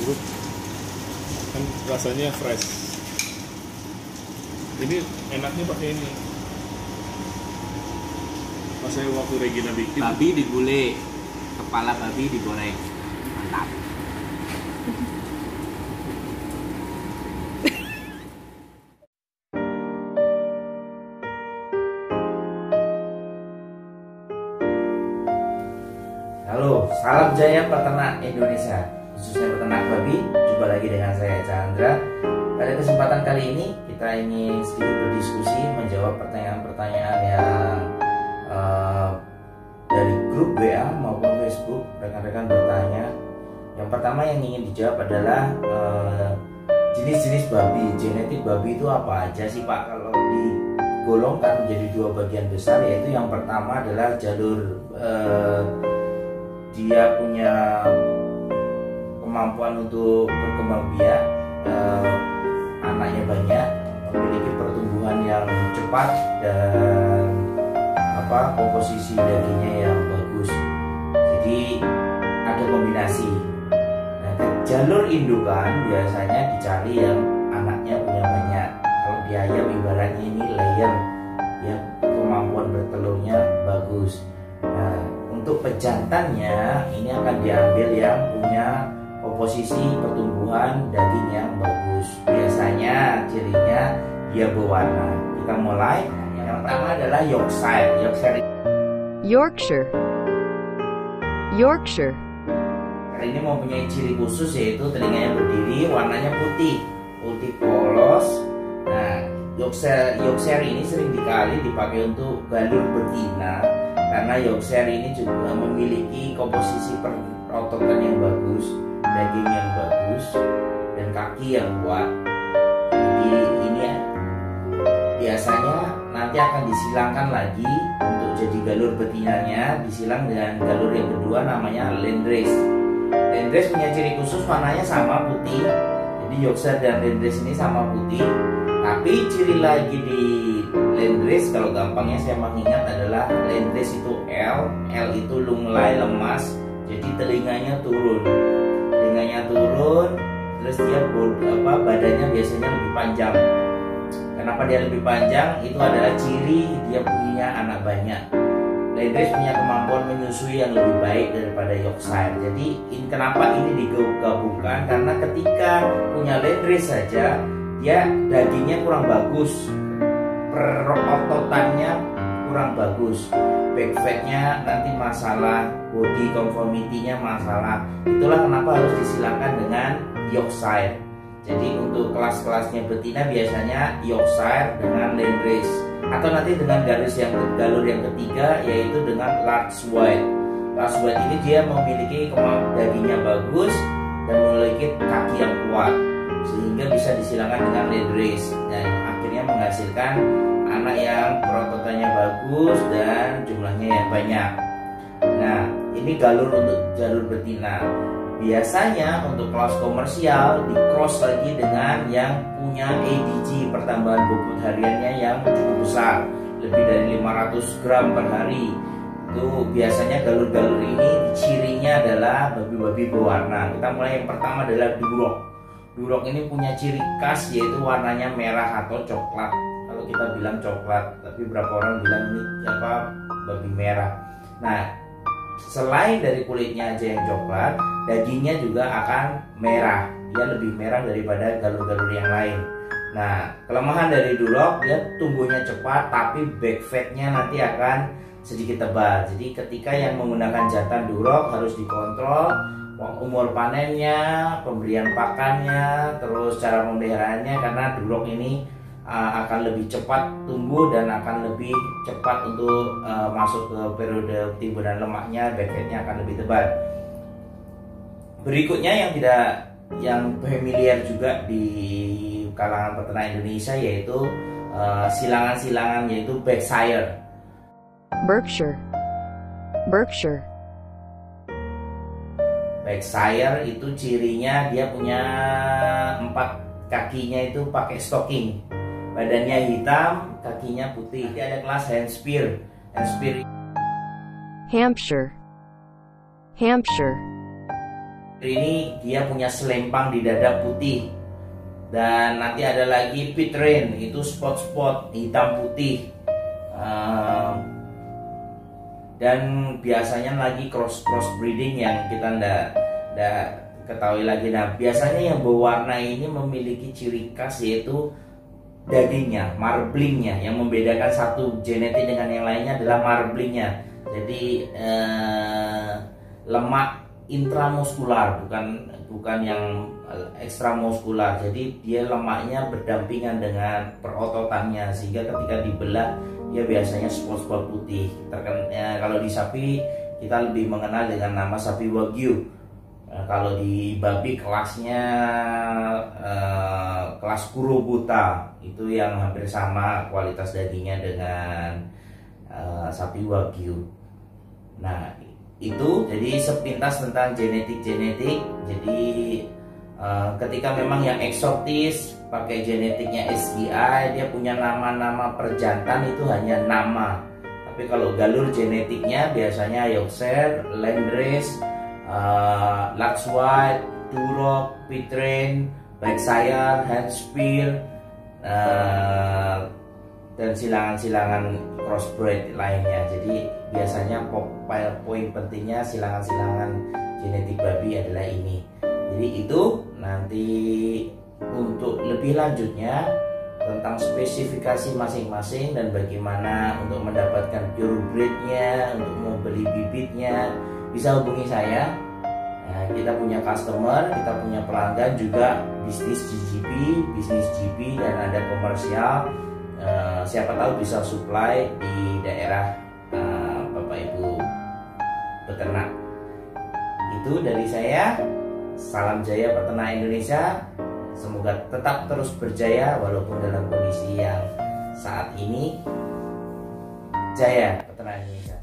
jeruk kan rasanya fresh. Ini enaknya pakai ini. Pas saya waktu Regina bikin Babi digulai, kepala babi digoreng, mantap. Halo, salam jaya peternak Indonesia, khususnya peternak babi. Jumpa lagi dengan saya Chandra. Pada kesempatan kali ini kita ingin sedikit berdiskusi menjawab pertanyaan-pertanyaan yang dari grup WA maupun Facebook. Rekan-rekan bertanya. Yang pertama yang ingin dijawab adalah jenis-jenis babi, genetik babi itu apa aja sih Pak? Kalau digolongkan menjadi dua bagian besar, yaitu yang pertama adalah jalur dia punya kemampuan untuk berkembang biak, anaknya banyak, memiliki pertumbuhan yang cepat dan komposisi dagingnya yang bagus. Jadi ada kombinasi. Nah, jalur indukan biasanya dicari yang anaknya punya banyak. Kalau di ayam ibaratnya ini layer, ya kemampuan bertelurnya bagus. Nah, untuk pejantannya ini akan diambil yang punya komposisi pertumbuhan daging yang bagus. Biasanya cirinya dia berwarna. Kita mulai. Yang pertama adalah Yorkshire. Ini mempunyai ciri khusus, yaitu telinganya berdiri, warnanya putih polos. Nah, Yorkshire ini sering dikali dipakai untuk galur betina, karena Yorkshire ini juga memiliki komposisi perototan yang bagus, daging yang bagus, dan kaki yang kuat. Jadi ini ya, biasanya nanti akan disilangkan lagi untuk jadi galur betinanya, disilang dengan galur yang kedua namanya Landrace. Landrace punya ciri khusus, warnanya sama putih. Jadi Yorkshire dan Landrace ini sama putih. Tapi ciri lagi di Landrace, kalau gampangnya saya mengingat adalah Landrace itu L itu lunglai lemas. Jadi telinganya turun, terus dia badannya biasanya lebih panjang. Kenapa dia lebih panjang? Itu adalah ciri dia punya anak banyak. Landrace punya kemampuan menyusui yang lebih baik daripada Yorkshire. Jadi kenapa ini digabungkan? Karena ketika punya Landrace saja, dia dagingnya kurang bagus, perototannya kurang bagus, back fatnya nanti masalah, body conformity-nya masalah. Itulah kenapa harus disilangkan dengan Yorkshire. Jadi untuk kelas-kelasnya betina biasanya Yorkshire dengan Landrace, atau nanti dengan galur yang ketiga, yaitu dengan Large White. Large White ini dia memiliki dagingnya bagus dan memiliki kaki yang kuat, sehingga bisa disilangkan dengan Landrace, dan akhirnya menghasilkan anak yang perototannya bagus dan jumlahnya yang banyak. Nah, ini galur untuk jalur betina. Biasanya untuk kelas komersial di cross lagi dengan yang punya ADG, pertambahan bobot hariannya yang cukup besar, lebih dari 500 gram per hari. Itu biasanya galur-galur ini cirinya adalah babi-babi berwarna. Kita mulai, yang pertama adalah Duroc. Duroc ini punya ciri khas, yaitu warnanya merah atau coklat. Kalau kita bilang coklat, tapi beberapa orang bilang ini babi merah. Nah, selain dari kulitnya aja yang coklat, dagingnya juga akan merah. Dia lebih merah daripada galur-galur yang lain. Nah, kelemahan dari Duroc, dia tumbuhnya cepat, tapi back fatnya nanti akan sedikit tebal. Jadi ketika yang menggunakan jantan Duroc harus dikontrol umur panennya, pemberian pakannya, terus cara pemeliharaannya, karena Duroc ini akan lebih cepat tumbuh dan akan lebih cepat untuk masuk ke periode timbunan lemaknya, back fatnya akan lebih tebal. Berikutnya yang familiar juga di kalangan peternak Indonesia, yaitu silangan-silangan, yaitu Berkshire. Berkshire itu cirinya dia punya 4 kakinya itu pakai stocking. Badannya hitam, kakinya putih. Dia ada kelas Hampshire. ini dia punya selempang di dada putih. Dan nanti ada lagi Pitrain, itu spot-spot hitam putih. Dan biasanya lagi cross breeding yang kita ndak ketahui lagi. Nah, biasanya yang berwarna ini memiliki ciri khas yaitu dagingnya, marblingnya. Yang membedakan satu genetik dengan yang lainnya adalah marblingnya. Jadi lemak intramuskular, bukan yang ekstramuskular. Jadi dia lemaknya berdampingan dengan perototannya, sehingga ketika dibelah dia biasanya spot-spot putih. Kalau di sapi kita lebih mengenal dengan nama sapi Wagyu. Kalau di babi kelasnya kelas Kurobuta, itu yang hampir sama kualitas dagingnya dengan sapi Wagyu. Nah, itu jadi sepintas tentang genetik. Jadi ketika memang yang eksotis pakai genetiknya SGI, dia punya nama-nama perjantan itu hanya nama. Tapi kalau galur genetiknya biasanya Yorkshire, Landrace, Lux White, Duroc, Pitrain, Berkshire, Hampshire, dan silangan-silangan crossbred lainnya. Jadi biasanya poin pentingnya silangan-silangan genetik babi adalah ini. Jadi itu nanti untuk lebih lanjutnya tentang spesifikasi masing-masing dan bagaimana untuk mendapatkan purebrednya, untuk membeli bibitnya, bisa hubungi saya. Nah, kita punya customer, kita punya pelanggan juga, bisnis GP dan ada komersial. Siapa tahu bisa supply di daerah Bapak Ibu peternak. Itu dari saya. Salam jaya peternak Indonesia. Semoga tetap terus berjaya walaupun dalam kondisi yang saat ini. Jaya peternak Indonesia.